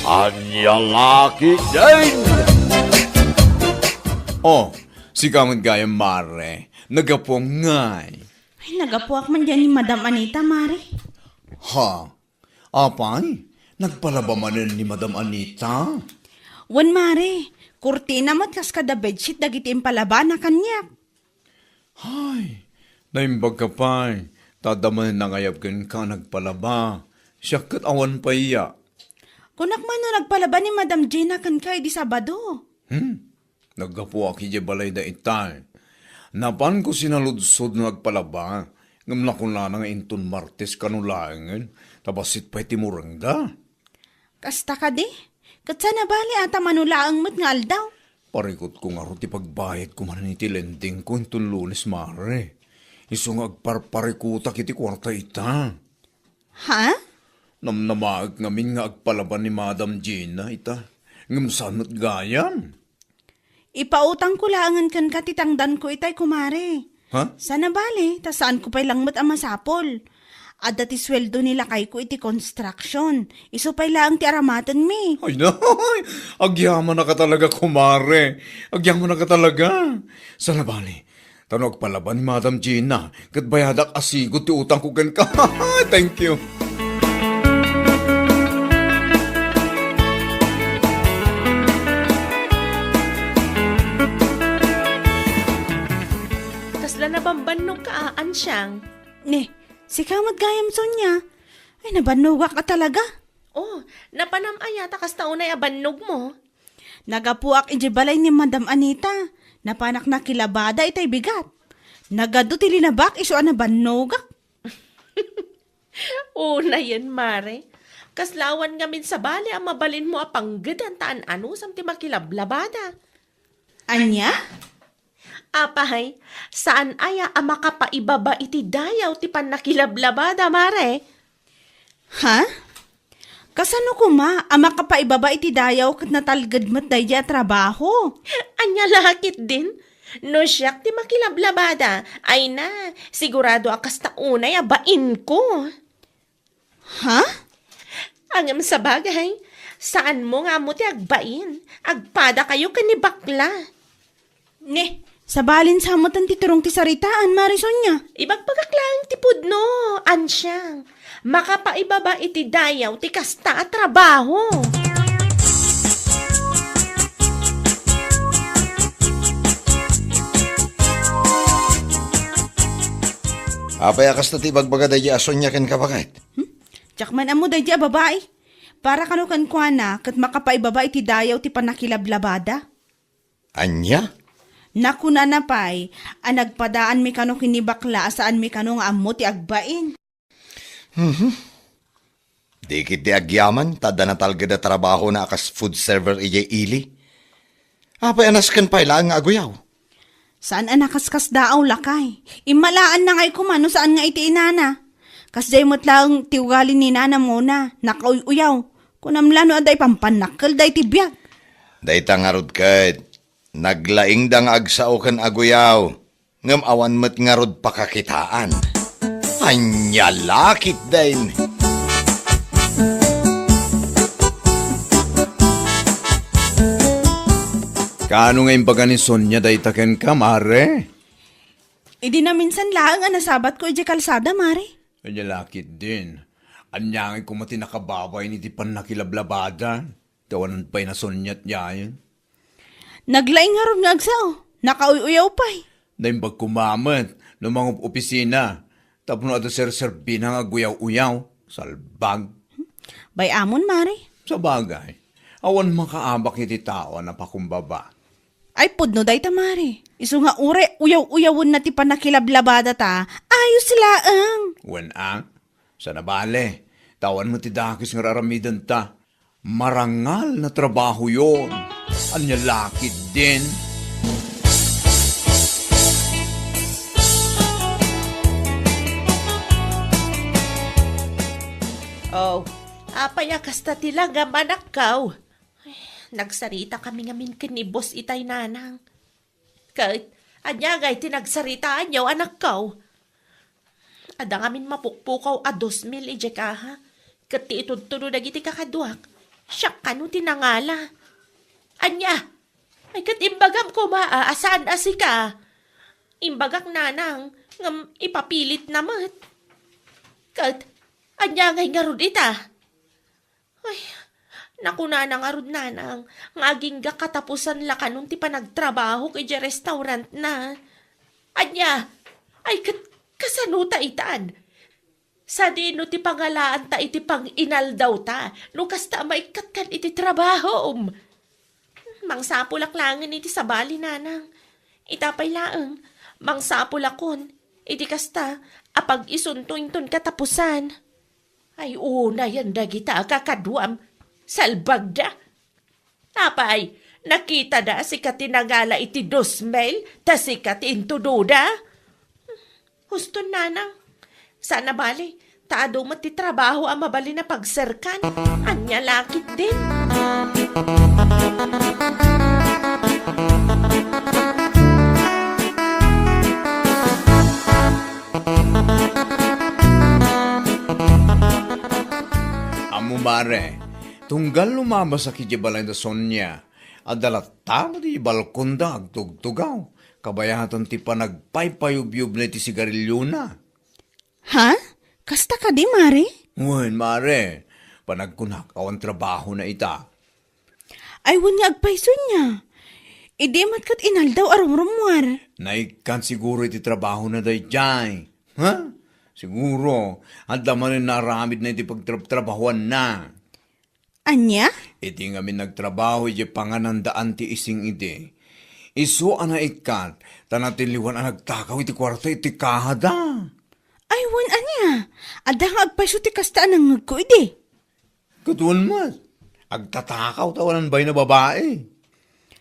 Anya laki din! Oh, si kamot gaya mare, nagapong ngay. Ay, nagapuak man dyan ni Madam Anita, Mare. Ha? Apay? Nagpalaba manin ni Madam Anita? Wan, Mare. Kurtina mat kas kada bedsheet dagiti impalaba na kanyak. Ay, naimbag ka pa'y. Tadaman na ngayap ka nagpalaba. Siya kat awan pa iya. Kunak man no nagpalaba ni Madam Gina kan kay di Sabado. Naggapo aki di balay da itay. Napan ko sinaludsod na nagpalaba. Ngamla ko na nga inton Martes kanulangin. Tabasit pa'y timurangga. Kasta ka di? Kat sana bali ata manulaang mat nga aldaw. Parikot ko nga ro ti pagbayad ko man iti lending ko inton Lunes mare. Iso nga agparparikuta kiti kwarta ita. Ha? Namnamaag ngamin nga agpalaban ni Madam Gina ita. Ngamsanot gayam. Ipautang ko laangan kan katitangdan ko itay kumare. Ha? Sana bali, ta saan ko pa'y langmat ang masapol. At dati sweldo nila kay ko iti construction. Iso pa'y laang ti aramatan mi. Ay na, agyaman na ka talaga kumare. Agyaman na ka talaga. Sana bali, tanog palaban ni Madam Gina. Kat bayadak asigot ti utang ko gan ka. Thank you. Kasla na bambannog kaaan siyang. Ne, si kamat gayam Sonya. Ay, nabanugak ka talaga. Oh, napanamaya takas taunay abannog mo. Nagapuak iti balay ni Madam Anita. Napanak na kilabada itay bigat. Nagado ti linabak iso na banugak. Na yan, Mare. Kaslawan ngamin sa bali ang mabalin mo apanggad ang taan ano samti makilablabada. Anya? Apahay, saan aya ang makapaibaba iti dayaw ti panakilablabada, Mare? Ha? Kasano ko ma, ang makapaibaba iti dayaw kat natalgad mat daya trabaho? Anya lakit din. No siyak ti makilablabada. Ay na, sigurado akas taunay abain ko. Ha? Angam sa bagay, saan mo nga mo ti agbain? Agpada kayo kanibakla. Ne, sabalin sa amutan ti turong ti saritaan, Marisonya. Ibagpagaklang ti pudno, ansyang. Makapaibaba iti dayaw ti kasta at trabaho. Apay akas na ti bagbaga dahi ason niya ken kabakit. Tiyakman amo daya babae. Para kano kan kuana, kat makapaibaba iti dayaw ti panakilablabada. Anya? Naku na napay, ang nagpadaan mi kano kinibakla saan mi kano nga amo ti agbain. Di kiti agyaman, tada na talga da trabaho na akas food server ijay ili. Apay anas ken payla nga aguyaw. Saan anakaskas daaw lakay? Imalaan na ngay kumano saan nga iti inana. Kasday mo't lang tiugali ni nana muna, nakauyaw. Kunamlano aday pampanakal day tibiyag. Dayta nga rod ket, naglaing da nga agsao ken aguyaw. Ngam awan met nga rod pakakitaan. Anya lakit din. Kaano nga imbaga ni Sonya day taken ka, mare? Idi na minsan lang ang nasabat ko iti kalsada, Mari. Ay lakit din. Anyangin ko mati nakababay ni di pan nakilablabada. Tawanan pa'y na Sonya't yayin. Naglaing nga ron nga agsaw. Nakauyaw pa'y. Naimbag kumamat ng mga opisina. Tapos na ito sir-serbi na nga guyaw-uyaw. Salbag. Bay amon, Mari. Sa bagay, awan makaabak iti tao na pakumbaba. Ay pudno day ta, Mari. Iso nga ure, uyaw-uyawon na ti panakilablabada ta. Ayos laang. Wen ang, sa nabale, tawan mo ti dakis nga raramidan ta. Marangal na trabaho yon. Anya lakit din. Oh, apaya kasta tilaga manakaw. Nagsarita kami ngamin kinibos itay nanang. Kahit anyagay tinagsaritaan yaw anak kaw. Ada ngamin mapukpukaw a 2,000 ije ka ha. Kati itudtudo na giti kakaduak. Siya kanu tinangala. Anya, ay kat imbagam ko maaasan asika. Imbagak nanang ngam ipapilit namat. Kat, anya ngay ngarud ita. Ay, nakuna na ngarud nanang, ngaging ga katapusan la kanun ti panagtrabaho kay ja restaurant na. Anya, ay kat kasanuta itaan. Sa dino ti pangalaan ta iti pang inaldaw ta, nukas ta maikat kan iti trabaho. Mangsapulaklangan iti sabali nanang. Itapay laeng, mangsapulakon, iti kasta, apag isuntuin-tun katapusan. Ay una yan dagita kakadwam, salbag da. Apay, nakita da si katinagala iti 2,000, ta si katintududa. Husto nanang, sana bali, taado mo ti trabaho ang mabali na pagserkan, anya lakit din. Amo mare, tunggal lumabas sa kijibalay na Sonya, adalat tama di balkon da agtugtugaw, kabayatan ti panagpaypayubyub na ti sigarilyo na. Ha? Kasta ka di, Mare? Ngayon mare, panagkunak awan trabaho na ita. Ay, wanya agpaiso niya. Idi matkat inaldaw arum-rumwar. Naikan siguro iti trabaho na day jay. Ha? Siguro, at daman na naramid na iti pagtrabahuan na. Anya? Iti nga nagtrabaho iti panganandaan ti ising iti. Isu ana ikat, tanatiliwan ang nagtakaw iti kwarto iti kahada. Ay, wan anya. Ada nga agpaiso ti kastaan ng ngagko idi. Katuan mas, agtatakaw tawanan ba'y na babae.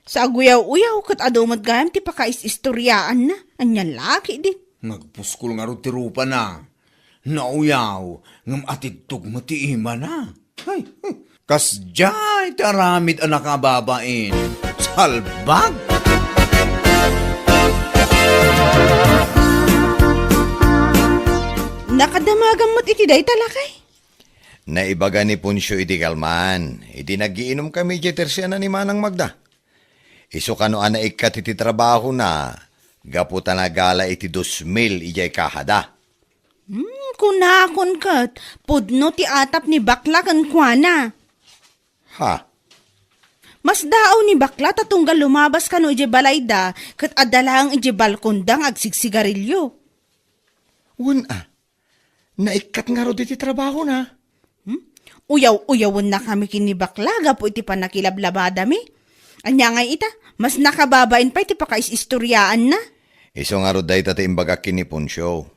Sa aguyaw-uyaw kat adumat gayam ti pakais-istoryaan na. Anya laki di. Nagpuskol nga ro ti rupa na. Nauyaw, ngam atid tugma ti ima na. Ay, kasjay taramid ang nakababain. Salbag! Nakadamagan mo't iti day talakay. Naibaga ni Punsyo iti kalman. Iti nagiinom kami iti tersiya na ni Manang Magda. Iso kano ana ikat iti trabaho na, gaputa na gala iti 2,000 ijay kahada. Kunakon kat, pudno ti atap ni bakla kan kuana. Ha? Mas daaw ni bakla tatunggal lumabas kano ije balayda, kat adalang ije balkondang agsigsigarilyo. Naikat nga ro iti trabaho na. Uyaw-uyawon na kami kini bakla, gapo iti panakilablabada mi. Anya nga ita, mas nakababain pa iti pakais-istoryaan na. Iso nga ro day tati imbaga kini Punsyo.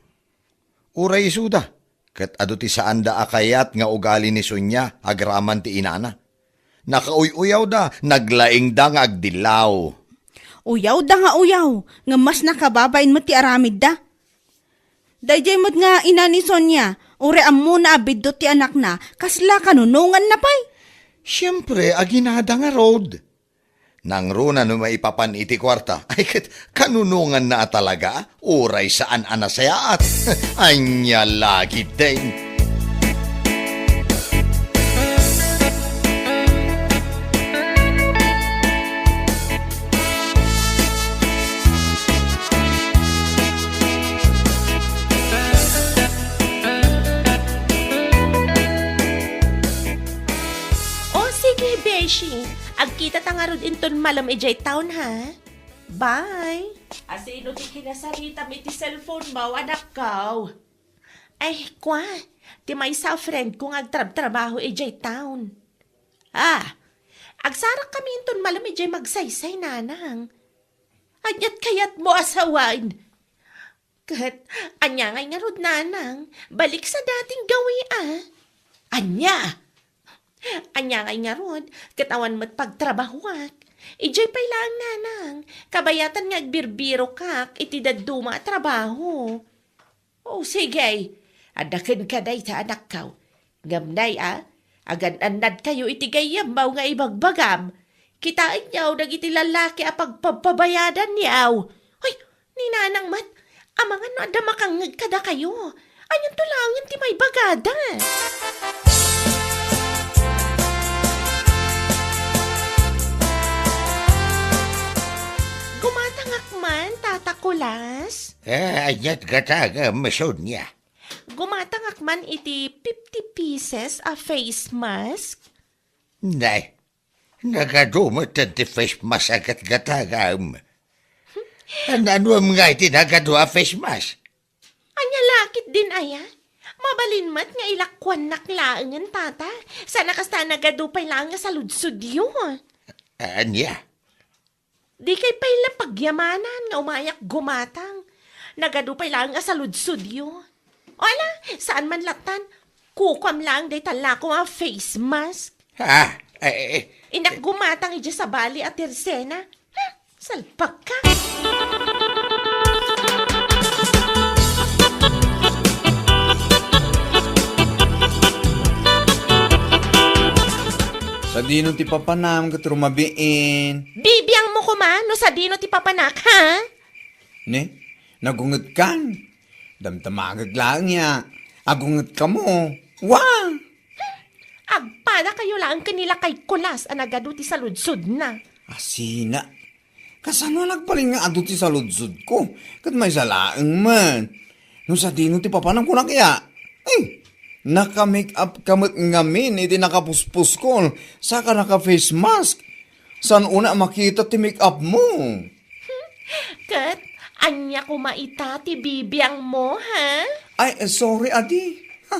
Uray isuda, kat ado ti saan da akayat nga ugali ni Sonya, agraman ti inana. Nakauy-uyaw da, naglaing da nga agdilaw. Uyaw da nga uyaw, nga mas nakababain mo ti aramid da. Dayjay mo't nga ina ni Sonya, ure ammo na abiddo ti anak na, kasla kanunungan na pay. Siyempre, aginada nga road. Nang runa no maipapan iti kwarta, ay kat kanunungan na talaga, uray saan anasayaat. Anya lagi din. O sige, Beshi. Agkita tangarod inton malam ijay town, ha? Bye. Asino ti kinasarita mi ti cellphone mo, anak ko? Ay, kwa. Ti may sa friend kong agtrab-trabaho ijay town. Agsarak kami inton malam ijay magsaysay, nanang. Anyat kayat mo asawain. Kat, anya ngay nga rod, nanang. Balik sa dating gawi, Anya ngay nga rod, katawan mo't pagtrabahuak. Ijay pa'y lang, nanang. Kabayatan nga agbirbiro kak, itidaduma trabaho. O sige, adakin ka day sa anak kaw. Ngamnay, agan-anad kayo itigayam baw nga ibagbagam. Kitain niyaw, nagiti lalaki pagpabayadan niyaw. Ay, ni nanang mat, amangan no adamakangag kada kayo. Anyan tulangin ti may bagada. Anyat gataga masod niya. Gumatangak man iti 50 pieces a face mask. Nay, nagadumot at ti face mask agat gatagam. Ano nga iti nagadwa face mask? Anya lakit din aya. Mabalin mat nga ilakwan naklaangan tata. Sana kasta nagadupay lang nga sa ludsud yun. Anya? Di kay pala pagyamanan nga umayak gumatang. Nagadupay lang nga sa ludsud yun. Wala, saan man latan? Kukam lang day tala ko nga face mask. Inak gumatang ija sa bali at tersena. Ha, salpak ka. Sa dino ti papanam kat rumabiin. Bibiyang mo kumano sa dino ti papanak, ha? Ne, nagunget kan. Damtamagag lang niya. Agunget ka mo. Wah! Agpada kayo lang kanila kay kulas ang nagaduti sa ludsud na. Asina. Kasano nagpaling nga ado ti sa ludsud ko. Kat may salaang man. No sa dino ti papanam ko na kaya. Naka-make up kamot ngamin, iti nakapuspus ko, saka naka-face mask. San una makita ti make up mo? Kat, anya kumaita ti bibiyang mo, ha? Ay, sorry, adi. Ha,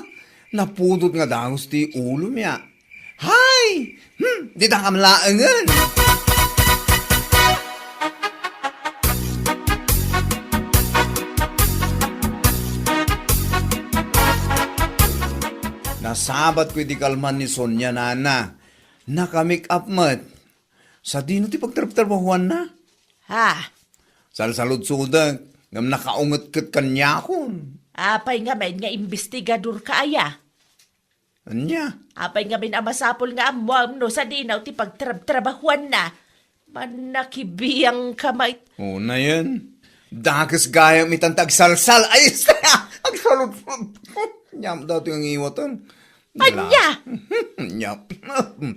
napudot nga dangos ti ulo niya. Hay! Di ta kamlaangan. Nasabat ko iti kalman ni Sonia nana. Naka-make up mat. Sa dino ti pagtarap-tarbahuan na. Ha? Salsalod-sudag. Ngam nakaungat kat kanyakon. Apay nga men nga investigador ka aya. Anya? Apay nga men amasapol nga amuam no sa dinaw ti pagtrab-trabahuan na. Manakibiyang kamay. Oo na yan. Dakas gaya mitantag salsal. Ay, ang salod. Nyam daw yung iwatan. Anya? Nyap.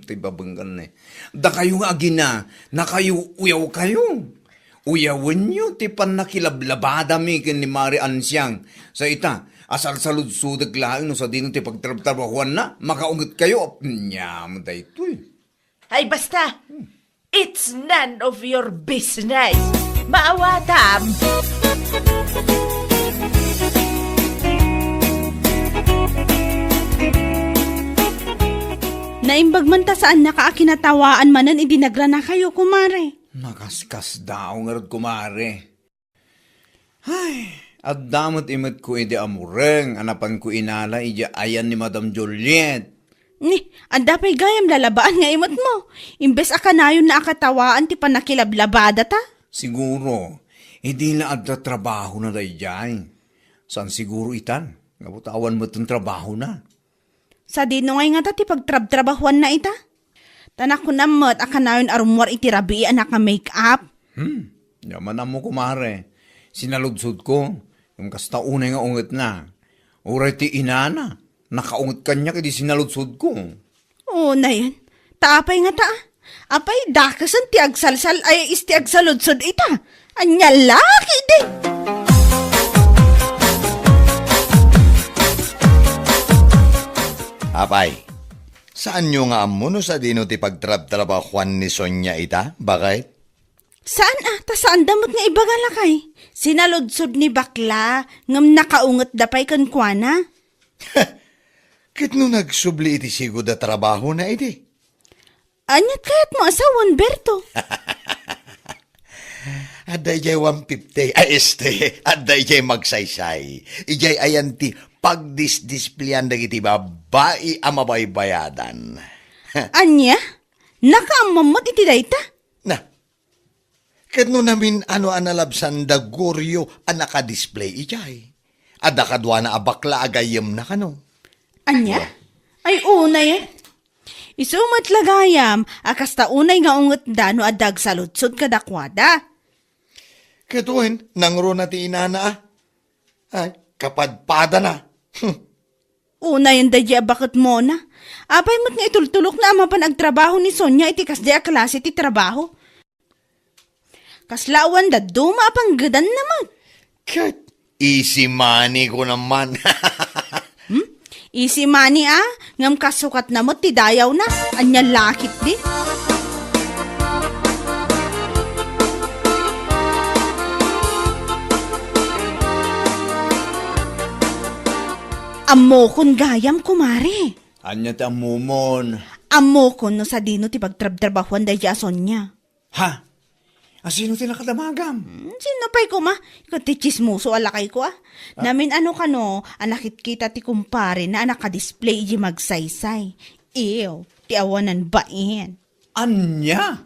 Tibabanggan eh. Da kayo nga agina. Na kayo uyaw kayo. Uyawan nyo. Tipan nakilablabada mi kin ni Mari Ansyang. Sa ita. Asal salud-sudag lang no sa dino ti pagtrabahuan na. Makaungot kayo. Nyam da ito eh. Ay basta, it's none of your business. Maawatam. Naimbag man ta saan nakaakinatawaan manan idinagra na kayo, kumare. Nakaskas daw nga rin kumare. Ay, at damot imot ko iti amureng, anapan ko inala ija ayan ni Madam Juliet. Ni, anda pa'y gayam lalabaan nga imot mo. Imbes akanayon na akatawaan ti panakilablabada ta. Siguro, hindi na adda trabaho na day jay. San siguro itan? Nabutawan mo itong trabaho na. Sa dino ngay nga ta ti pagtrab-trabahuan na ita. Tanak ko namot akanayon arumwar iti rabi anak nga make-up. Yaman na mo kumare. Sinaludsod ko. Yung kasta unay nga unget na. Uray ti inana. Nakaunget kanya kadi sinaludsod ko. Oo na yan. Taapay nga ta. Apay dakasan ti agsalsal ay isti agsaludsod ita. Anya laki di. Apay, saan nyo nga amuno sa dino ti pagtrab-trabahuan ni Sonia ita? Bakit? Saan ta saan damot nga ibagalakay? Sinaludsod ni bakla ngam nakaunget dapay kan kuana. Kit no nagsubli iti sigo da trabaho na iti. Anyat kayat mo asawan, Berto. Aday jay 150, aday jay magsaysay. Ijay ayan ti pagdisdisplayan dagiti babae ang mabaybayadan. Anya? Nakaamamot iti dayta? Na, kat no namin ano analabsan da goryo ang nakadisplay ijay. Ada kadwa na abakla agayem na kano. Anya? Ay una yan. Isumat lagayam, akasta unay nga unget dano adag saludsod kadakwada. Katuhin, nangro na ti inana ay, kapadpada na. Una yan dadya bakit mo na. Abay mo't nga itultulok na amapan agtrabaho ni Sonia iti kasdya klase ti trabaho. Kaslawan da duma pang gadan naman. Kat, Easy money ko naman. Easy money ngam kasukat na mo ti dayaw na. Anya lakit di. Amo kon gayam kumare. Anya ti amumon. Amo kon no sa dino ti pagtrab-trabahuan da jason niya. Ha? Asino ti nakadamagam? Sino pa'y ko ma? Ikaw ti chismoso alakay ko Namin ano ka no, anakit kita ti kumpare na naka-display di magsaysay. Ew, ti awanan bain. Anya?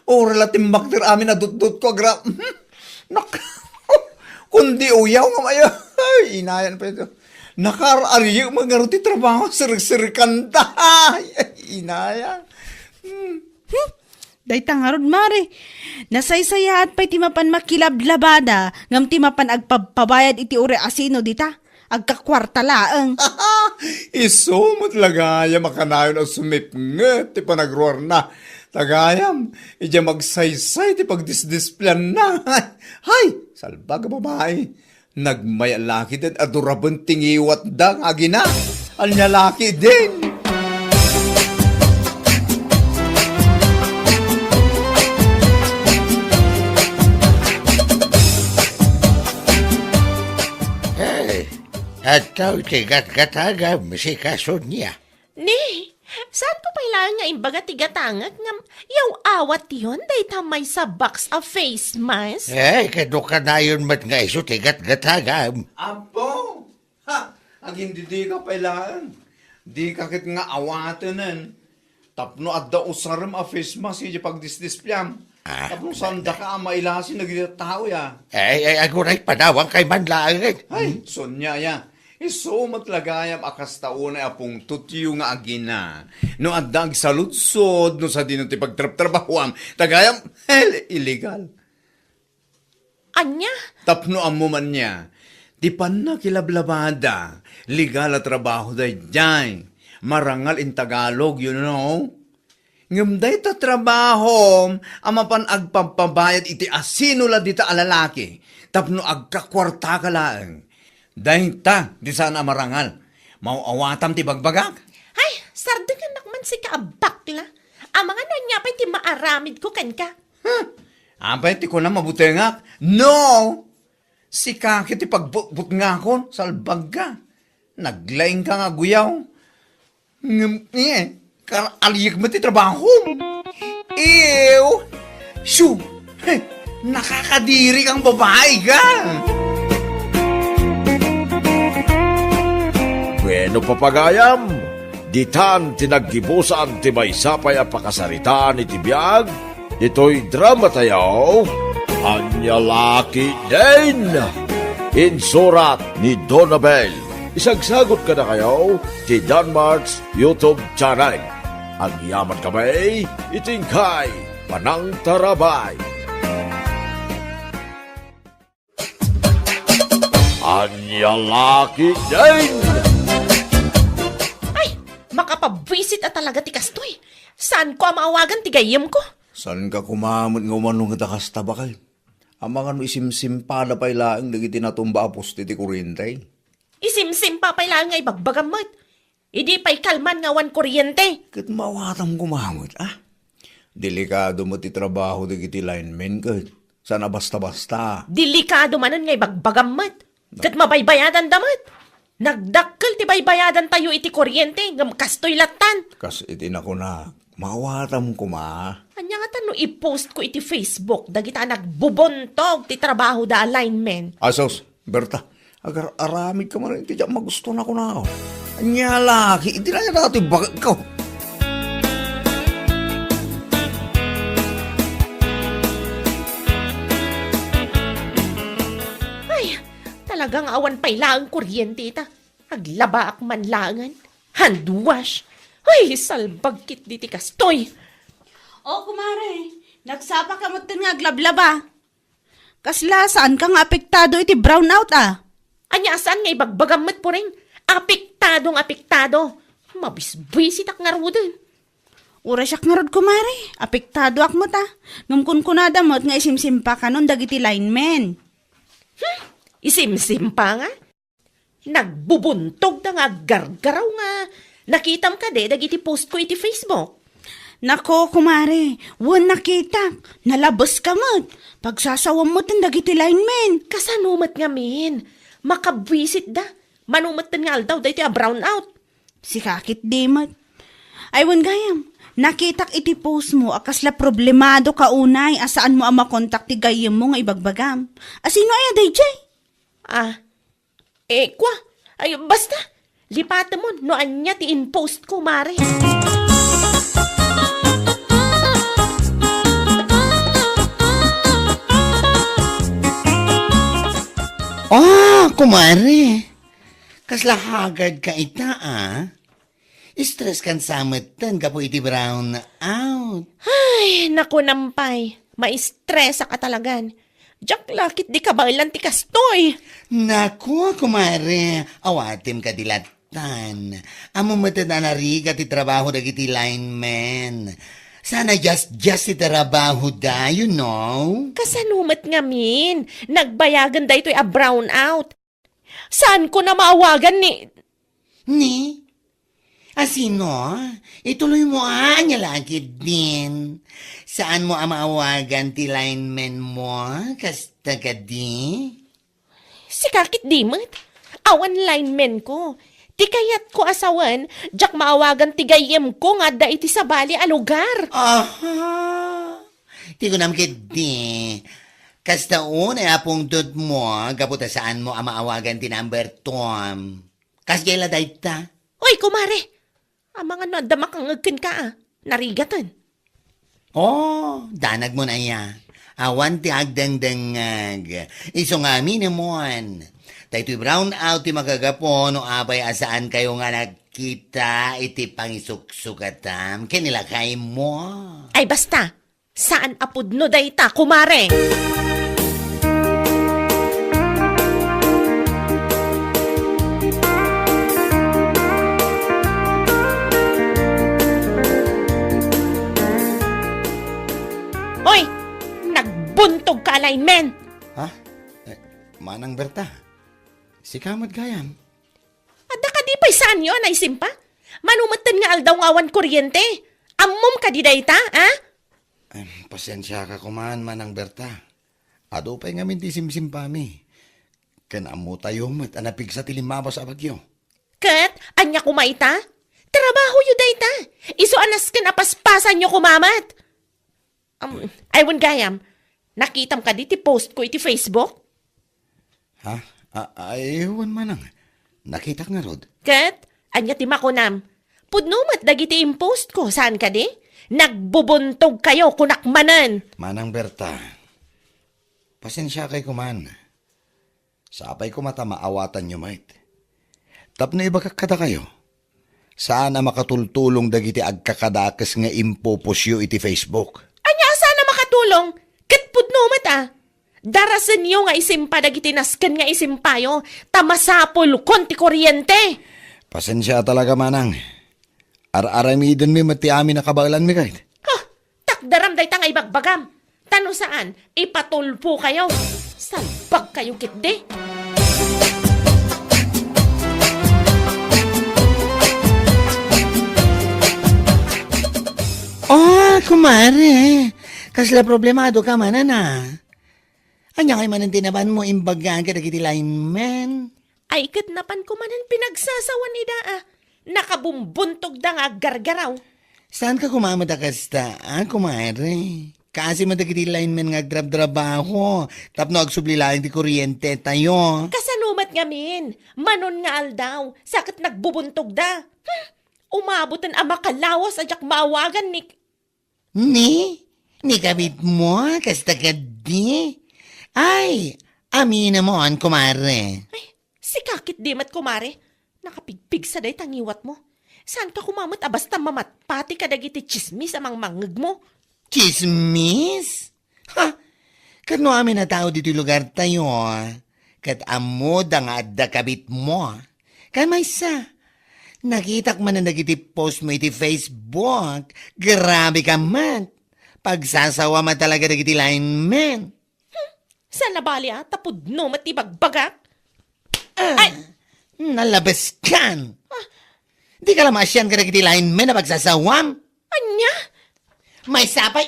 Oral at timbakter amin na dut-dut ko, Nak, kundi uyaw nga mayo. Ay, inayan pa ito. Nakar-ariyo mga ti trabaho, sirig-sirikan ta. Ay, inayan. Day tangarod mare. Nasaysaya at pa'y timapan makilablabada, ngam timapan agpabayad iti ure asino dita. Agkakwarta laeng. Isumot lagayam makanayon ang sumipnget, ti panagruar na. Tagayam, ija magsaysay, ti pagdisdisplan na. Hay, salbaga babae. Nagmaya laki din, adurabon tingiwat da, agina. Anya laki din. At tao tigat-gatagam si Kasunya. Ni, saan ko pailangan nga imbaga tigatangag nga yaw awat yun day tamay sa box of face mask? Kado ka na yun mat nga iso tigat-gatagam. Apo! Ha! Ang hindi di ka pailaan. Di ka kit nga awatanan. Tapno at da usaram a face mask yung pagdisdispyam. Tapno sanda ka mailasin nagiging tao ya. Aguray panawang kay manlaang. Ay, sonya ya. Isumat lagayam akas tauna apong tutyo nga agina. No adag salutsod no sa dino ti pagtrap-trabahuam. Tagayam, illegal. Anya? Tapno amo man niya. Di pa na kilablabada. Legal at trabaho day dyan. Marangal in Tagalog, you know. Ngamday ta trabaho, amapan agpampabayad iti asino la dita alalaki. Tapno agkakwarta ka lang. Dahil ta, di sana marangal. Mauawatam ti bagbagak. Ay, sardagan nakman si kaabakla. Ang mga nanya pa'y ti maaramid ko kan ka. Apay ti ko na mabutengak. No! Si kakit ti pagbut nga kon, salbag ka. Naglaing ka nga guyaw. Karaliyak mo ti trabaho. Ew! Shoo! Nakakadiri kang babae ka. Bueno papagayam, ditan tinaggibusan ti may sapay a pakasaritaan iti biyag, ito'y drama tayaw, Anya Laki din! Insurat ni Donabel. Isagsagot ka na kayo ti Danmarks YouTube channel. Ang yaman kamay, itingkay, Panang Tarabay. Anya Laki din! Makapabwisit at talaga ti kastoy. Saan ko maawagan ti gayem ko? Saan ka kumamot nga umanong takas tabakal? Ang mga isimsimpa na pailaang nagiti natumba apos ti kuryente. Isimsim pa pailangan nga ibagbagamot. Idi pa'y kalman nga wan kuryente. Kat mawatam kumamot, Delikado mo ti trabaho di kiti lineman ka. Sana basta-basta. Delikado manan nga ibagbagamot. Kat mabaybayadan damot. Nagdakkel ti baybayadan tayo iti kuryente, ngam kastoy latan. Kas itin ako na, mawatam ko Anya nga tano i-post ko iti Facebook, dagita nagbubontog ti trabaho da alignment. Asos, Berta, agar aramid ka man, hindi magusto na ko na. Anya laki, hindi na yan natin bagag ko. Talagang awan pailangang kuryente ita. Aglaba ak manlangan. Handwash. Ay, salbagkit diti kastoy. O kumare, nagsapa ka mo nga aglablaba. Kasla, saan ka nga apektado iti brownout Anya saan nga ibagbagamot po rin? Apektado. Mabisbisit ak nga rudin. Ura siyak nga rod kumare, apektado ak mo ta. Ngumkun kunada mo't nga isimsimpa ka nun dagiti linemen. Isimsim pa nga. Nagbubuntog na nga gargaraw nga. Nakitam ka de, dagiti post ko iti Facebook. Nako, kumare, wan nakita. Nalabos ka mo't. Pagsasawam mo tan dagiti linemen. Kasanumat nga min. Makabwisit da. Manumat tan nga aldaw, da iti a brown out. Si kakit di mat. Ay, wan gayam. Nakitak iti post mo, akasla problemado ka unay, asaan mo ang makontak ti gayam mo nga ibagbagam. Asino ay aday jay? Kwa. Ay, basta. Lipata mo, no anya ti in-post ko, mare. Kumare. Kasla haggard ka ita, Stress kan samatan ka po iti brown out. Ay, naku nampay. Ma-stress ka talagan. Jack lakit di ka ba ilan ti kastoy? Naku, kumare. Awatim ka dilatan. Amo matanda na riga ti trabaho dagiti lineman. Sana just ti trabaho da, you know? Kasanumat nga min. Nagbayagan da ito'y a brown out. Saan ko na maawagan ni... Ni? Asino? Ituloy mo anya lagi din. Saan mo maawagan ti lineman mo? Kasta ka di? Si kakit di mat. Awan lineman ko. Ti kayat ko asawan, jak maawagan ti gayem ko nga da iti sa bali a lugar. Aha! Ti ko namkit di. Kasta una apong dod mo, kaputa saan mo maawagan ti number Tom. Kasgela dayta. Oy, kumare. Ang mga nadamakangagkin ka Narigatan. Oh, danag mo na ya. Awan ti agdang-dangag. Iso nga minimon. Dahito'y brown out ti magagapo no abay asaan kayo nga nagkita iti pangisuksukatam. Kinilakay mo. Ay basta, saan apudno dayta, kumare? Oy, nagbuntog ka, alignment. Ha? Manang Berta. Si Kamad Gayam. Ada ka di pa'y saan yun, ay simpa? Manumatan nga aldaw ngawan kuryente. Ammom ka di dayta, Pasensya ka kuman, Manang Berta. Ado pa'y ngamin ti simsimpami. Kanamo tayo mat anapig sa tilimabas a bagyo. Kat, anya kumaita? Trabaho yu dayta. Iso anas ka napaspasan nyo kumamat. Aywan gayam, nakitam ka di ti post ko iti Facebook? Ha? Aywan manang. Nakita nga rod. Kat, anya ti makunam. Pudnumat dagiti impost ko, saan ka di? Nagbubuntog kayo kunakmanan. Manang Berta. Pasensya kay kuman. Sapay ko mata maawatan nyo, mate. Tapno iba kakada kayo. Sana makatultulong dagiti agkakadakas nga impopusyo iti Facebook. Anya sana makatulong? Kat pudnumat Darasan nyo nga isimpa dagiti nasken nga isimpayo. Tamasapol konti kuryente. Pasensya talaga, manang. Ar-aramidon mi mati amin nakabailan mi kahit. Takdaram day nga ibagbagam. Tano saan? Ipatulpo kayo. Salbag kayo kitde. Oh, kumare. Kasla problemado ka man, Anya kay manan tinaban mo imbagaan ka dagiti lineman. Ay katnapan ko manan pinagsasawan ida Nakabumbuntog da nga gargaraw. Saan ka kumamata kasta, kumare? Kasi madagiti lineman nga grab-trabaho. Tapno agsublilaing di kuryente tayo. Kasanumat nga min. Manon nga aldaw. Sakit nagbubuntog da. Umabutan ang makalawas at maawagan ni... Ni kabit mo, kasta ka di? Ay, amina mo an, kumare. Ay, si kakit dimat kumare. Nakapigpig sa day tangiwat mo. Saan ka kumamot basta mamatpati ka dagiti chismis amang mangeg mo? Chismis? Ha? Kano amin na tao dito lugar tayo, kat amo da nga adda kabit mo. Kan may sa, nakitak man na nagiti post mo iti Facebook. Grabe ka man. Pagsasawa man talaga nagiti lineman. Sa nabali tapod no matibagbagak. Ay, Nalabas kan. Di ka lamasyan ka nagiti lineman na pagsasawam. anya? May sapay.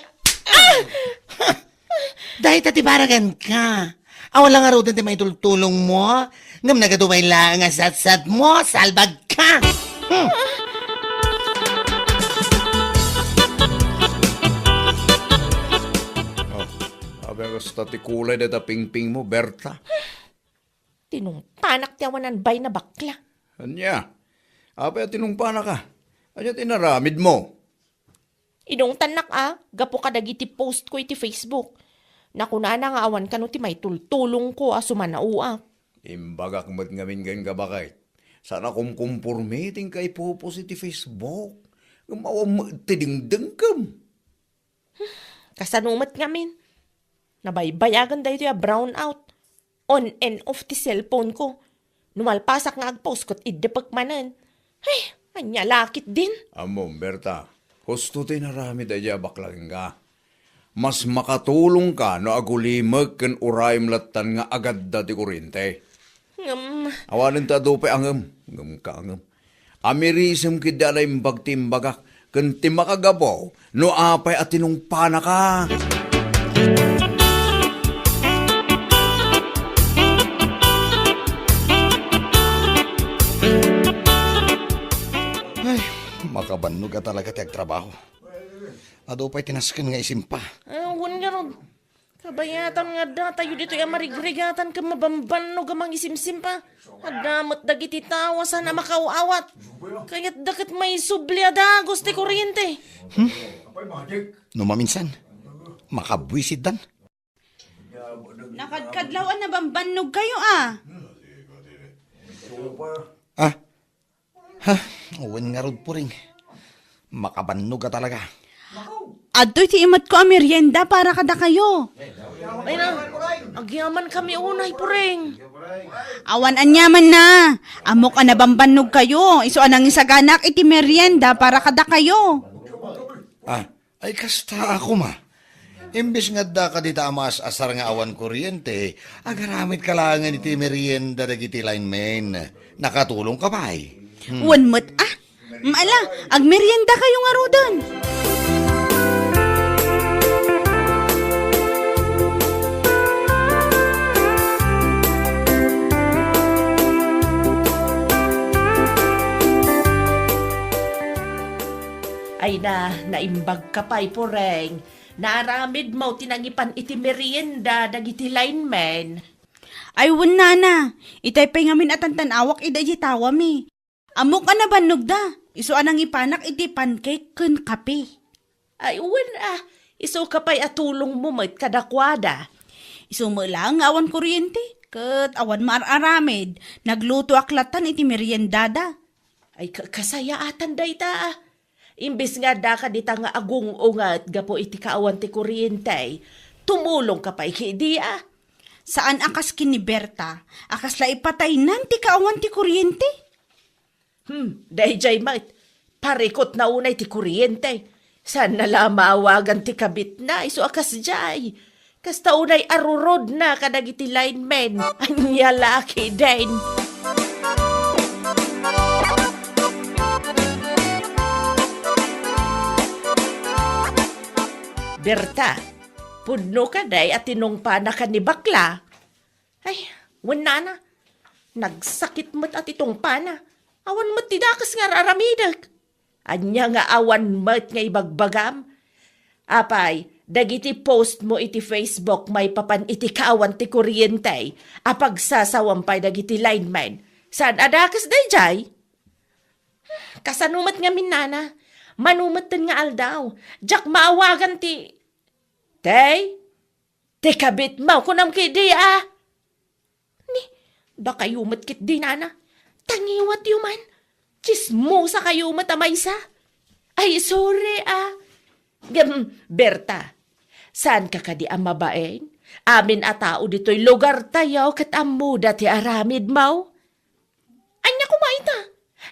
Dahil tatibaragan ka. Awala nga rin may tultulong mo. Ngam nagadumay lang nga sat-sat mo. Salbag ka. Sabi nga sa tatikulay na pingping mo, Berta. Tinungpanak tiyawanan bay na bakla. Anya, apa tinungpa na ka? Anya tinaramid mo? Inong tanak gapo ka dagiti post ko iti Facebook. Nakuna na nga awan ka no ti may tultulong ko sumanauak. Imbagak mo't ngamin gan ka bakit? Sana kung kumpurmiting kay pupos iti Facebook. Gumawang tidingdeng kam. Kasanumat ngamin. Nabaybayagan dahi ito brown out. On and off ti cellphone ko. Numalpasak nga agpost ko't idepagmanan. Ay, anya lakit din. Amom, Berta, husto tinarami daya baklang ka. Mas makatulong ka no agulimag kan urayim latan nga agad dati kurinte. Awanin ta dope angem. Ngem ka angem. Amirisem kidalay mbagtimbagak kan timakagabaw no apay at tinungpana ka. Ay, makabannog ka talaga ti agtrabaho. Ado pa'y tinaskan nga isimpa. Awan nga ron. Kabayatan nga da, tayo dito yung marigrigatan ka mabamban no gamang isimsim pa. Adamot dagiti tawa sana makauawat. Kaya't dakit may subli ada, gusti kuryente. No maminsan, makabwisid dan. Nakadkadlawan na bambanog kayo Uwan nga rod po rin. Makabannog ka talaga. Adoy ti imat ko ang merienda para kada kayo. Ay na, agyaman kami unay pureng. Awan anyaman na. Amok na bambanog kayo. Iso anang isaganak iti merienda para kada kayo. Ay kasta ako ma. Imbis nga da ka dita amas asar nga awan kuryente, agaramit ka lang iti merienda dagiti lineman. Nakatulong ka ba ay? Wan mo't Maala, agmerienda kayo nga rodan. Ay na, naimbag ka pa'y pureng. Naramid mo tinangipan iti merienda dagiti lineman. Ay wan na. Itay pa'y ngamin at tanawak ida jitawa mi. Amok na banog da. Iso anang ipanak iti pancake kun kape. Ay uwan iso ka pa'y atulong mo mo't kadakwada. Iso mo lang awan kuryente. Kat awan maararamid. Nagluto aklatan iti meriendada. Ay kasayaatan day ta. Imbis nga da ka dita nga agung-ungat gapo iti kaawan ti kuryente. Tumulong ka pa'y kidi Saan akas kini Berta? Akas la ipatay nan ti kaawan ti kuryente? Dahi jay mait, parikot na unay ti kuryente. Saan nala maawagan ti kabit na, iso akas jay. Kasta unay arurod na kadagiti linemen, anya laki din. Berta, pudno ka day at tinungpa na ka ni bakla. Ay, wala na. Nagsakit mo't at itong pana. Awan mo't tidakas nga raramidag. Anya nga awan mo't nga ibagbagam. Apay, dagiti post mo iti Facebook may papan iti kaawan ti kuryente. Apag sasawampay dagiti lineman. Saan adakas day jay? Kasanumat nga minana. Manumatan nga aldaw. Jak maawagan ti... Te kabit mo kunam kidi Ni, da kayumat kit di nana. Tangiwat yuman. Chismo sa kayumat amaysa. Ay, sorry Berta, saan ka kadi ang mabaen? Amin a tao dito'y lugar tayo kat amuda ti aramid mo. Anya kumaita.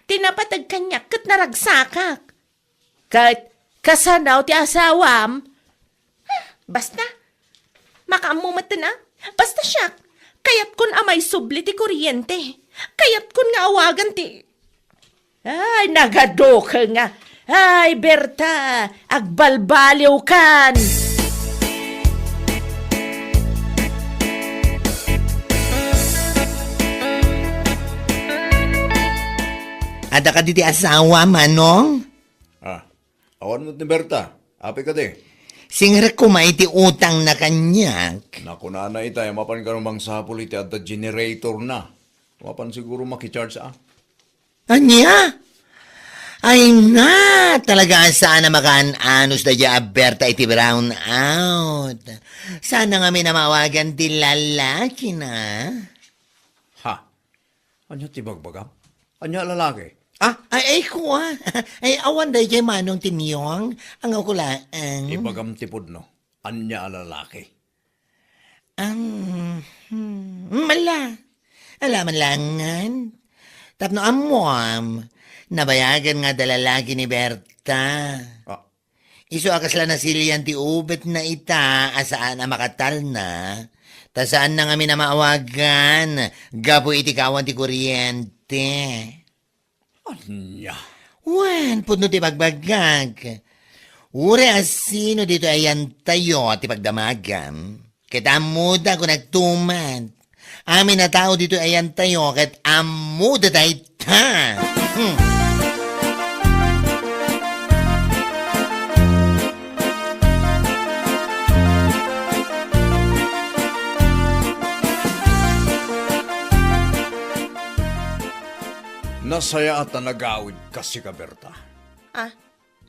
Tinapatag kanya kat naragsakak. Kat kasanaw ti asawam. Basta, makaamumatan Basta siya, kayat kun amay subli ti kuryente. Kayat kun nga awagan ti... Ay, nagado ka nga. Ay, Berta, agbalbaliw kan. Ada ka diti asawa, Manong? Awan mo ni Berta. Api ka di. Singre ko maiti utang na kanyak. Naku na itay, mapan ka namang sapul iti at the generator na. Mapan siguro makicharge sa. Anya? Ay na, talaga sana makaan-anos na dya Berta iti brown out. Sana nga may namawagan ti lalaki na. Ha? Anya tibagbagam? Anya lalaki? Ay kuha. Ay awan day kay Manong Timyong. Ang akulaan. Ibagam tipod no. Anya lalaki. Mala. Alaman langan. Tapno amuam. Nabayagan nga dalalagi ni Berta. Ah, Iso akas la nasilian ti ubet na ita asaan na makatal na. Ta saan na kami na maawagan. Gapo iti kawan ti kuryente. anya. Wan, pudno ti pagbagag. Ure asino dito ayan tayo ti pagdamagam. Ket amuda ko nagtuman. Amin na tao dito ayan tayo ket amuda tayo ta. Nasaya at nagawid kasi ka, Berta.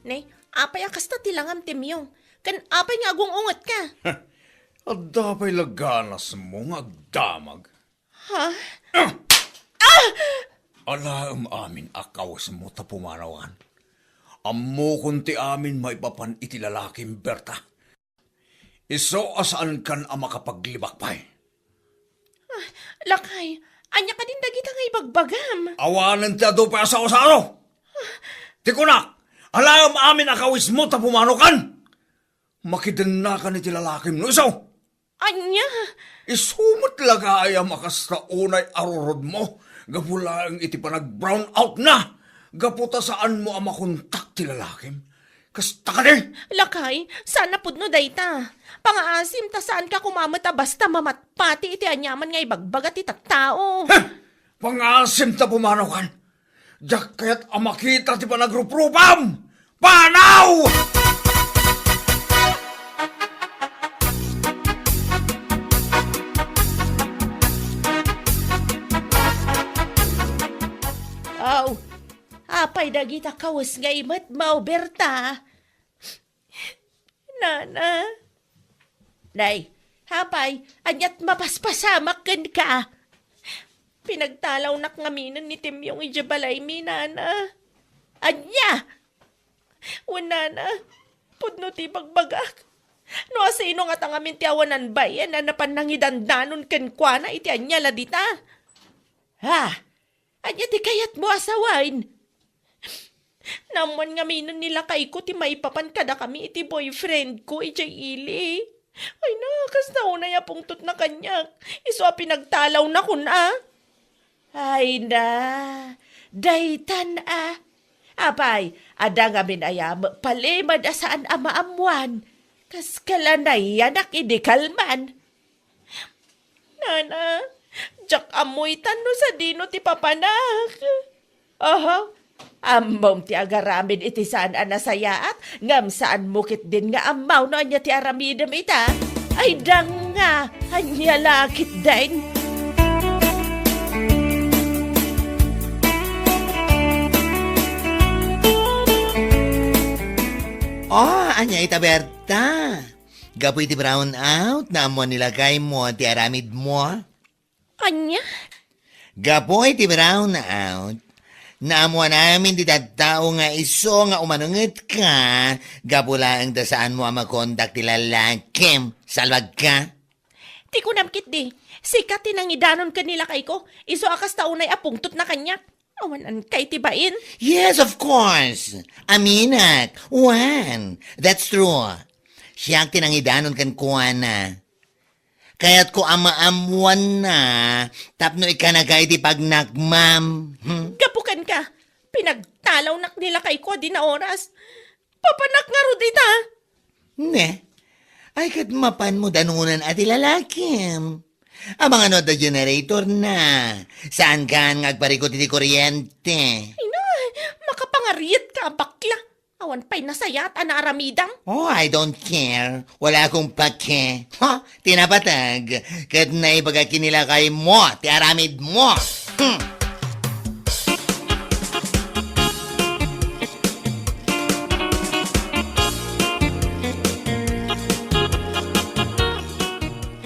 Nay, apay akasta tilangam Timyong. Kan apay nga agungungot ka. At dapay laganas mo nga agdamag. Ha? Alaam amin akawas mo ta pumanawan. Ammo kunti amin maipapan iti lalaking Berta. Iso asaan kan ang makapaglibak pa'y. Lakay, anya ka din dagita nga ibagbagam. Awanan ti ado pa sa osaro. Tikunak, alam amin akawis mo ta pumanokan. Makidan na ka ni ti lalaking no isaw. Anya? Isumot lagaya makasta unay arurod mo. Gapula ang iti panag brown out na. Gaputa saan mo ang makontak ti lalakim. Kasta ka din. Lakay, sana pudno dayta. Pangaasim ta saan ka kumamata basta mamatpati iti anyaman nga ibagbagat iti taktao. Pangasim ta pumanaw kan. Diyak kaya't amakita ti panagrupropam. Panaw! Aw, apay dagita kawas nga imat mau Berta. Nana. Nay, hapay, anyat mapaspasamak kan ka. Pinagtalaw nak ngaminan ni Timyong ijabalay mi, Nana. Anya! Nana, pudno ti bagbagak. No asino nga tangamin ti awanan bayan na napanangidandanon ken kwa na iti anya ladita. Ha? Anya ti kayat mo asawain. Naman nga minan nila kay ko ti maipapan kada kami iti boyfriend ko iti ili. Ay nakas na unay apungtot na kanyak. Iso pinagtalaw na kun Ay na, daytan Apay, ada nga minayam, palimad asaan amaamuan. Kas kalanay yanak idikalman. Nana, jak amoy tano sa dino ti papanak. Amom ti agaramin iti saan anasayaat, ngam saan mukit din nga amaw no anya ti aramidam ita. Ay dang nga, anya lakit din. Anya ita Berta. Gapoy ti brown out na mo nilagay mo ti aramid mo. Anya? Gapoy ti brown out. Naamuan namin di tao nga iso nga umanungit ka. Gapula ang dasaan mo ang makontak ti lalakim. Salwag ka. Ti ko namkit di. Sikat tinangidanon kanila kay ko. Iso akas taunay apungtot na kanyak. Awanan kay tibain. Yes, of course. Aminak. Juan. That's true. Siya ang tinangidanon kan kuana. Kaya't ko amaamuan na, tapno ikanagay di pag nagmam. Gapukan ka. Pinagtalaw nak nila kay ko di na oras. Papanak nga ro dita. Ne, ay kat mapan mo danunan at ilalakim. Amang ano da generator na. Saan ka ngagparikot iti kuryente? Ay na, makapangariyat ka bakla. Awan pa'y nasayat na aramidang. Oh, I don't care. Wala akong pake. Ha? Tinapatag. Kat naibagakin nila kay mo, ti aramid mo.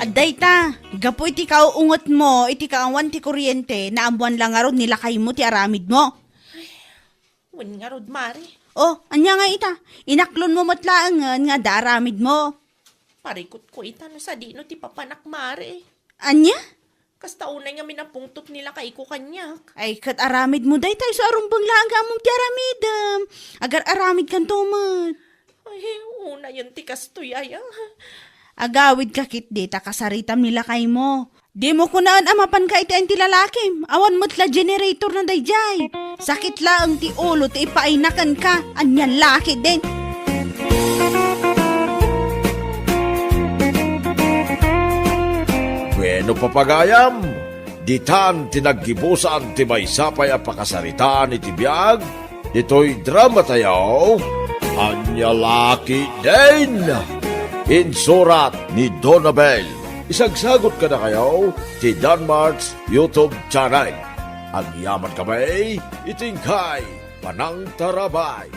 Aday ta, gapo iti kauungot mo, iti kaawan ti kuryente, na ambuan lang aron nilakay mo ti aramid mo. Wan nga rod, Mari. Oh, anya nga ita, inaklon mo matlaangan nga daramid mo. Parikot ko ita no sa dino ti papanak, Mari. Anya? Kasta unay nga minapungtot nila kay ko kanyak. Ay, kat aramid mo day tayo sa arumbang lang among ti aramidam. Agar aramid kan tomat. Ay, una yun ti kastuyaya. Agawid ka kit di, kasaritam nila kay mo. Di mo kunaan amapan ka iti ang ti lalakim. Awan mo't la generator na dayjay. Sakit lang ti ulo ti ipainakan ka. Anyan laki din. Bueno papagayam, ditan tinaggibusan ti maysapay a pakasaritaan iti biyag, ito'y drama tayo, Anya Laki din! Insurat ni Donabel. Isagsagot ka na kayo ti Danmarks YouTube channel. Ang yaman kamay, itingkay, panang tarabay.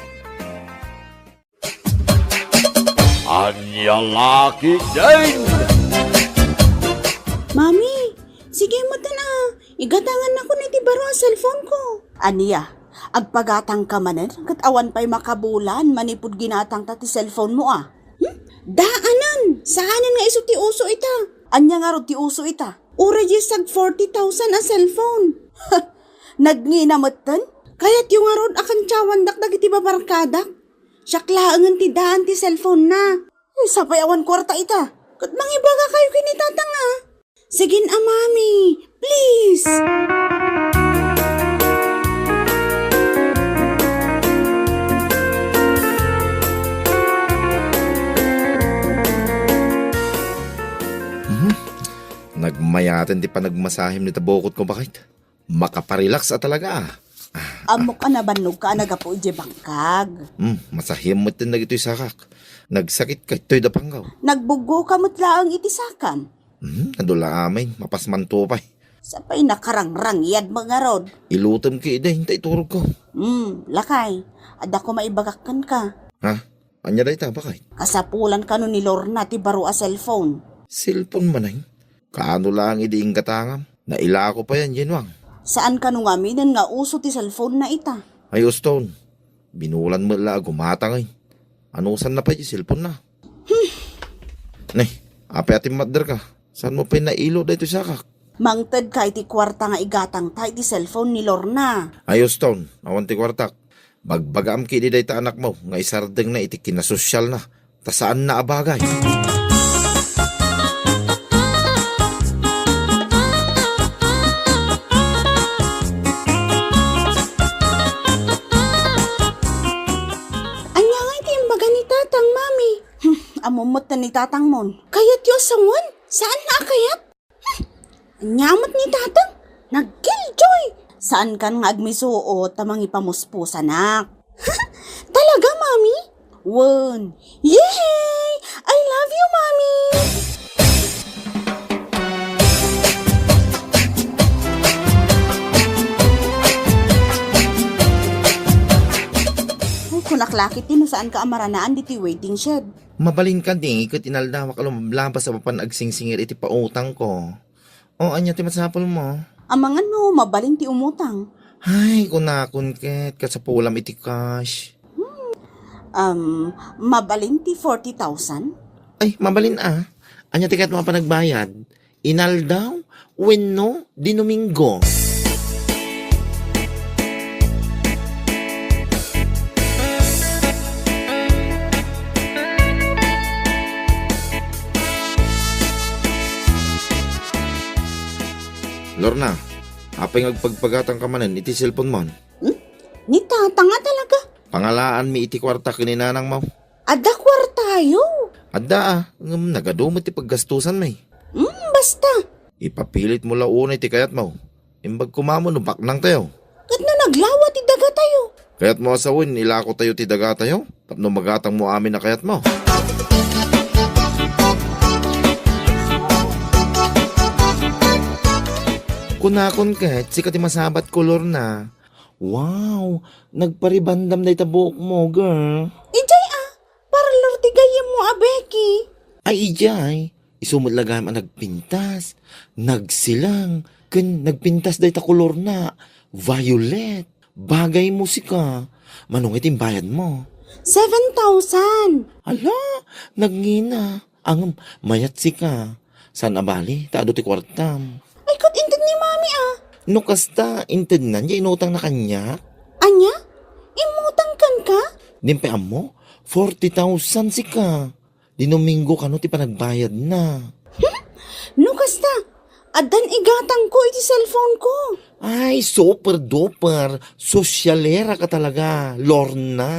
Anya Laki din! Mami, sige mo na. Igatangan ako ni ti baro ang cellphone ko. Aniya, agpagatang ka manen, kat awan pa'y makabulan, manipod ginatang ta ti cellphone mo ah. Daanan! Saanan nga iso ti uso ita? Anya nga ro ti uso ita? Urejisag 40,000 a cellphone. Nagnginamutan? Kaya't yung nga ron akan tiyawan dakdag iti babarkadak. Siyaklaangan ti daan ti cellphone na. Sapay awan kwarta ita. Kat mangibaga kayo kinitatang ah. Sigin mami. Please. Nagmayaten di pa nagmasahim ni tabokot ko bakit? Makaparelax talaga. Amok ka na banog ka nagapo ije bangkag. Masahim mo din na ito'y sakak. Nagsakit ka ito'y dapanggaw. Nagbugo ka mutlaang itisakan. Nadula amin, mapasmanto pa. Sapay nakarangrang yad mga rod. Ilutom ki ida, hintay turog ko. Lakay. Ada ko maibagakan ka. Ha? Anya da ita, bakit? Kasapulan ka nun ni Lorna ti baro a cellphone. Cellphone manay. Kaano lang idiing katangam. Naila ko pa yan, Jenwang. Saan ka nung aminin nga uso ti cellphone na ita? Ay, Stone. Binulan mo la, gumatangay. Anusan na pa yung cellphone na? Nay, ape ating madder ka. Saan mo pa yung nailo dito sakak? Mangted ka iti kwarta nga igatang ta iti cellphone ni Lorna. Ay, Stone. Awan ti kwartak. Bagbagam kini day ta anak mo. Nga isardeng na iti kinasosyal na. Ta saan na abagay? Amumot na ni tatang mon. Kayat yung sangon? Saan na kayat? Nyamot ni tatang? Nag-killjoy! Saan kan nga agmisuot tamang ipamuspusa nak? Talaga, mami? One. Yay! I love you, mami! Ay, kunaklakit din saan ka amaranaan diti waiting shed. Mabalin ka din, ikot inalda makalumablampas sa papan agsingsingir iti pautang ko. O, anya ti matsapol mo? Amangan mo, mabalin ti umutang. Ay, kunakon ket, kasapulam iti cash. Mabalin ti 40,000? Ay, mabalin ah. Anya ti kat mga panagbayad. Inaldaw, wenno, di Domingo. Lorna, apay ngagpagpagatang ka manan iti cellphone mo. Ni tata nga talaga. Pangalaan mi iti kwarta kininanang mo. Ada kwartayo. Adda nagadumot ti paggastusan may. Basta. Ipapilit mo launa iti kayat mo. Imbag kumamo no baknang tayo. Kat na naglawa ti daga tayo. Kayat mo asawin, ilako tayo ti daga tayo. Tapno magatang mo amin na kayat mo. Kunakon ket, sikat ti masabat kolor na. Wow, nagparibandam na itabuok mo, girl. Ijay para lortigayem mo Becky. Ay, ijay. Isumod lagam ang nagpintas. Nagsilang. Ken nagpintas day ta kolor na. Violet. Bagay musika. Manong itim bayad mo. 7,000. Ala, nagngina. Ang mayat sika. San abali? Taado ti kwartam. Ay, kot inted ni mami No kasta, inted na niya inutang na kanya. Anya? Imutang kan ka? Nimpeam mo, 40,000 sika. Dinominggo ka no ti panagbayad na. No kasta. Adan igatang ko iti cellphone ko. Ay, super duper. Sosyalera ka talaga, Lorna.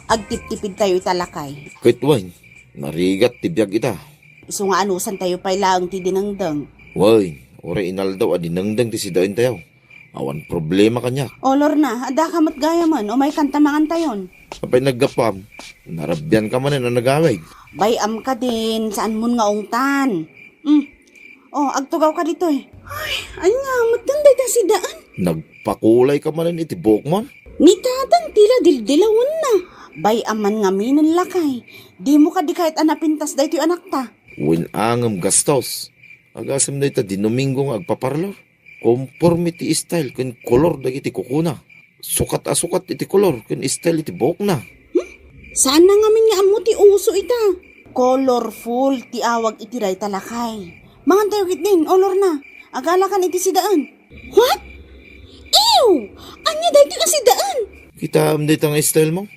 Agtip-tipid tayo italakay. Kahit wine, narigat tibiyag ita. Iso nga anusan tayo pa lang ti dinangdang. Way, ore inaldaw adinangdang ti sidain tayo. Awan problema kanya. Olor na, ada ka matgaya man o may kantamangan tayon. Apay naggapam, narabyan ka man na nagaway. Bayam ka din, saan mo nga ungtan. Agtugaw ka dito eh. Ay, anya, magtanday ta si daan. Nagpakulay ka man iti buhok mo. Ni tatang tila dildilawan na. Bayam man nga minan lakay. Di mo ka di kahit anapintas da ito anak ta. Winangam gastos. Agasam na ita dinominggo nga agpaparlor. Conformity style kun kolor dagiti kukuna. Sukat iti kolor kun style iti buhok na. Saan na ngamin nga amo ti uso ita? Colorful ti awag iti ray talakay. Mangan tayo kit din, olor na. Agala kan iti sidaan. What? Ew! Anya da ito nga sidaan? Kita am dito nga style mo.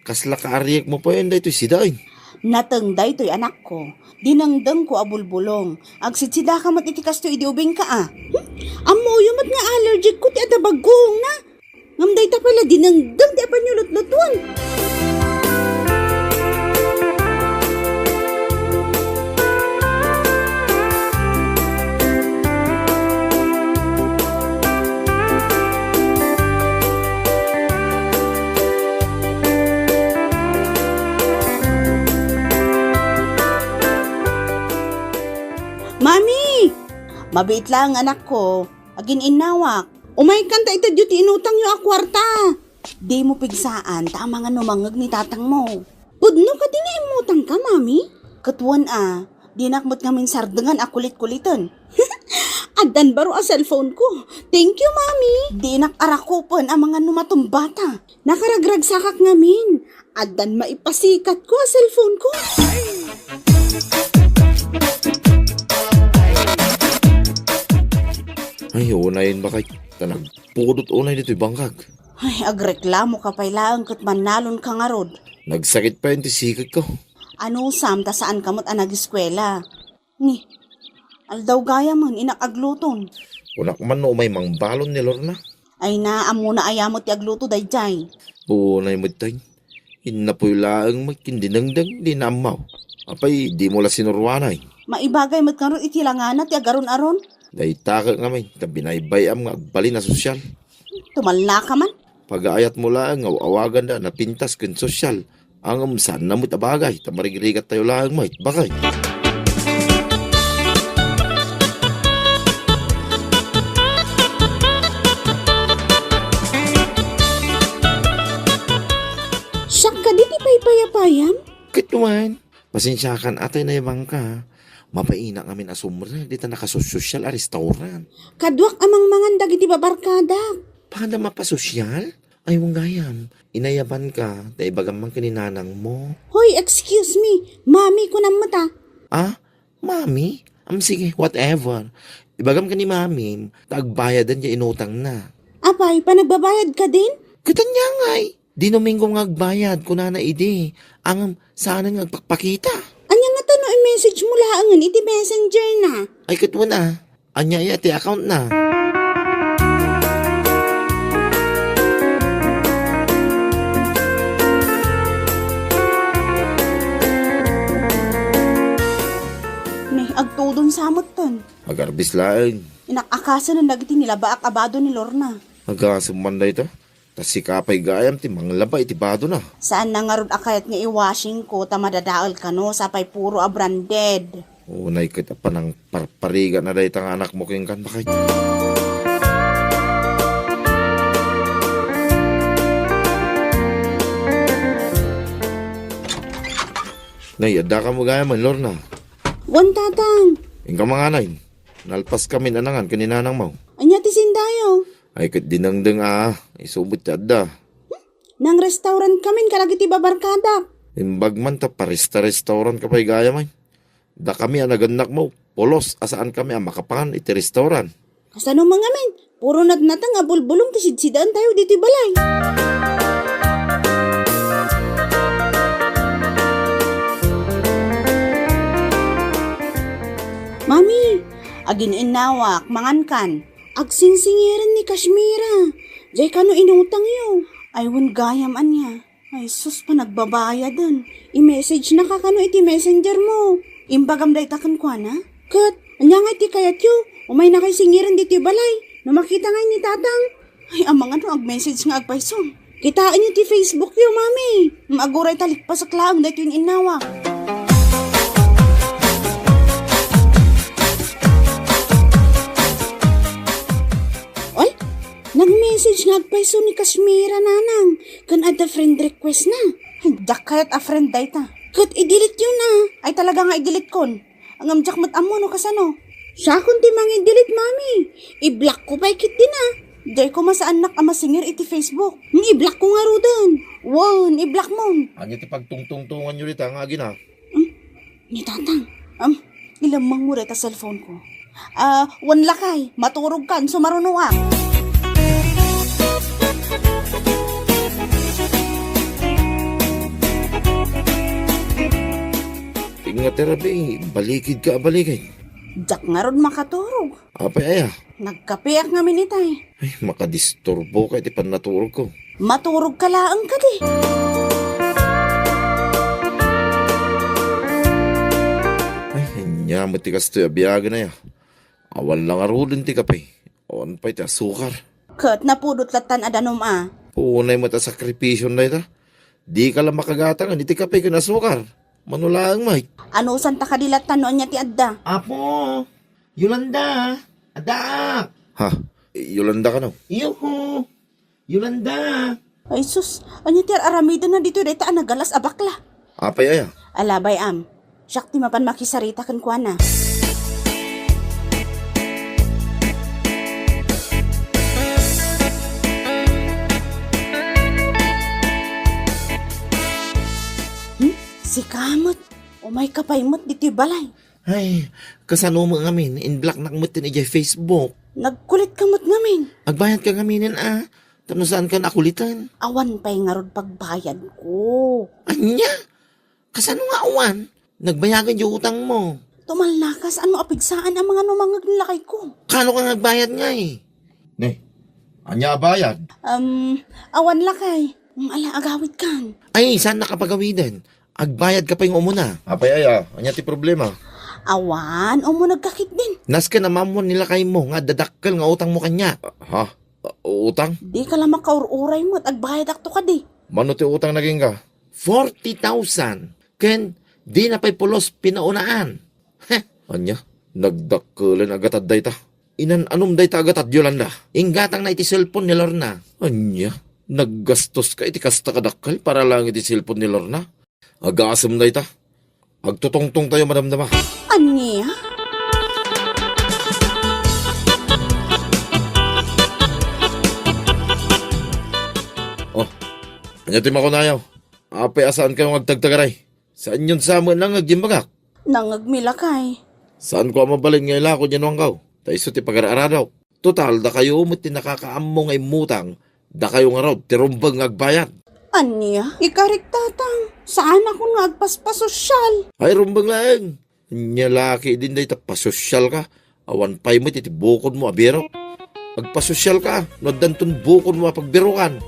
Kasla kaariyak mo pa yun dito sidain. Natengday to'y anak ko. Dinangdang ko abulbulong. Agsitsida ka mat itikas to idiubing ka Amoyo mat nga allergic ko ti adabagong na. Ngamday ta pala dinangdang ti apanyulot-lotwan. Mami! Mabait lang anak ko. Agin inawak. Umay kanta ito duty inutang yung akwarta. Di mo pigsaan, tama nga numangag ni tatang mo. Pudno ka din nga imutang ka, mami? Katuan dinakmot ngamin sardangan akulit-kulitan. Adan baro a cellphone ko. Thank you, mami. Dinak arakupon ang mga numatumbata. Nakaragrag sakak ngamin. Adan maipasikat ko a cellphone ko. Ay, unayin ba kay? Nagpudot unay dito'y bangkag. Ay, agreklamo ka pa ilang kat manalon ka nga rod. Nagsakit pa yung tisikag ko. Ano sam, ta saan kamot nag-eskwela? Ni, aldaw gaya man, inakagluton. Unak man no may mangbalon ni Lorna. Ay na, amo na ayamot ti agluto dayjay. Unay mo tayo. Inapoy laang magkindinangdang di namaw. Apay, di mo la sinurwanay. Maibagay mat karon itilangana ti agaron-aron. Day taka nga may, tabinaybayam nga agbali na sosyal. Tumalna ka man. Pag-aayat mo lang, awagan na, napintas kun sosyal. Ang saan na mo't abagay, tamarigrigat tayo lang may, bakay. Siyak ka di ti paypayapayam? Kituan, pasensyakan atay na yabang ka. Mapaina ngamin asumra, di ta nakasosyal a restaurant. Kadwak amang mangandag iti babarkada. Paano mapasosyal? Ay, mong gayam, inayaban ka, dahil bagamang kininanang mo. Hoy, excuse me. Mami ko na mata. Ah, mami? Sige, whatever. Ibagam ka ni mami, tagbayadan niya inutang na. Apay, panagbabayad ka din? Katanya ngay. Di Domingo nga agbayad ko na idi. Ang sana nga agpakpakita. Anya nga tano i-message mo laangan iti messenger na. Ay katwa na. Anya iya ti account na. Ni agtudon samot ton. Agarbis laing. Inakakasa na nagiti nila baak abado ni Lorna. Agasumanda ito. Tas si kapay gayam ti manglaba iti bado na. Saan na nga ron akayat nga i-washing ko ta madadaol ka no sapay puro a branded. Unay kita pa ng parpariga na dahit ang anak mo kayong kan bakit. Nay, adda ka mo gaya man, Lorna. Wan tatang. Ingka mga anay. Nalpas kami nanangan kaninanang mo. Anya ti sindayo. Ay kat dinangdang isubot ti adda. Nang restaurant kamin kalagiti babarkada. Imbag man ta parista-restaurant ka pa'y gaya man. Da kami naganak mo. Polos asaan kami ang makapangan iti restaurant. Kasano mga men? Puro natnatang abulbulong ti sidsidaan tayo dito balay. Mami, agin inawak, mangan kan. Agsinsingiran ni Kashmira. Jay kano inutang yo. Aywan gayam anya. Ay sus pa nagbabaya dun. I-message na ka kano iti messenger mo. Imbagam day takan kwa na. Kat, anya nga iti kayat yo. Umay na kay singiran dito balay. No makita nga ni tatang. Ay amang ano ag-message nga agpaisom. Kitaan niyo ti Facebook yo, mami. Maaguray talik pa sa klaang dahil yung inawak. Nag-message nga agpaiso ni Kashmira nanang. Kan ada friend request na. Dak kayat a friend dayta. Kat i-delete yun na. Ay talaga nga i-delete kon. Ang amjak mat amo no kasano. Siya kun ti mang i-delete mami. I-block ko pa ikit din na. Day ko masaan nak ama singer iti Facebook. I-block ko nga ro dun. Won, i-block mo. Anya ti pagtungtungtungan nyo rita nga agina. Ni tatang. Ilamang mo reta cellphone ko. Wan lakay. Maturog kan sumarunuak. Nga terapi, balikid ka balikid. Jak nga ron makaturog. Apay aya. Nagkapiak nga minitay. Ay, makadisturbo ka iti panaturog ko. Maturog ka laang ka di. Ay, hanya mo ti kasto abiyaga na ya. Awan lang arulin ti kapay. On pa iti asukar. Kat napudot latan adanom a. Punay mo ta sakripisyon na ita. Di ka lang makagatangan, iti kapay ka na asukar. Manulaang Mike. Ano santa kadilatan noon niya ti adda? Apo, Yolanda, adak. Ha, Yolanda ka no? Yuhu, Yolanda. Ay sus, anya ti aramida na dito deta nagalas abakla. Apay aya. Alabay am. Siyak ti mapan makisarita kan kuana. Si Kamot, umay kapaymot dito balay. Ay, kasano mo ngamin, in-block na kamot din ijay Facebook. Nagkulit kamot ngamin. Agbayad ka ngaminin Tano saan ka nakulitan? Awan pa'y nga ron pagbayad ko. Anya? Kasano nga awan? Nagbayagan yung utang mo. Tumalnakas, ano apigsaan ang mga numangag nilakay ko. Kano ka nagbayad nga Ne, anya bayad? Awan lakay. Ala agawid kan. Ay, saan nakapagawidan? Agbayad ka pa yung umuna. Apay aya, anya ti problema. Awan, mo nagkakit din. Nas ka na mamon nila kay mo, nga dadakkel nga utang mo kanya. Ha? Utang? Di ka lang makaururay mo at agbayad akto ka di. Mano ti utang naging ka? 40,000. Ken, di na pa'y pulos pinaunaan. Heh, anya, nagdakkelan agatad dayta. Inan anong dayta agatad Yolanda? Inggatang na iti cellphone ni Lorna. Anya, naggastos ka iti kasta kadakkel para lang iti cellphone ni Lorna. Agasam dayta. Agtutongtong tayo madamdama. Anya? Oh, anya ti makunayaw. Apay asaan kayo magtagtagaray? Saan yun sa amin lang agimbagak? Nangagmilakay. Saan ko mabalin ngayon ako dyan wang kaw? Taiso ti pag-aradaw. Total, da kayo umot ti nakakaammo ngay mutang. Da kayo nga raw, tirumbang ngagbayad. Anya, ikarik tatang. Saan ako nga agpaspasosyal? Ay, rumbang lang. Nya laki din day pasosyal ka. Awan pay mo, titibukod mo, abiro. Agpasosyal ka, nadanton bukod mo pagbirukan.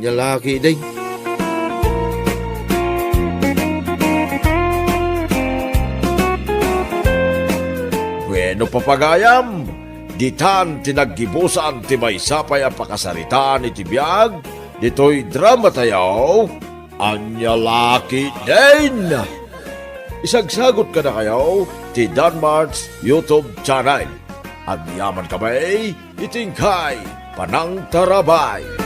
Nya laki day. Bueno papagayam, ditan tinaggibusan ti maysapay ang pakasaritaan iti biag, dito'y drama tayaw, anya laki din. Isagsagot ka na kayo ti Danmar's YouTube channel. Ang yaman kamay, itingkay, panang tarabay.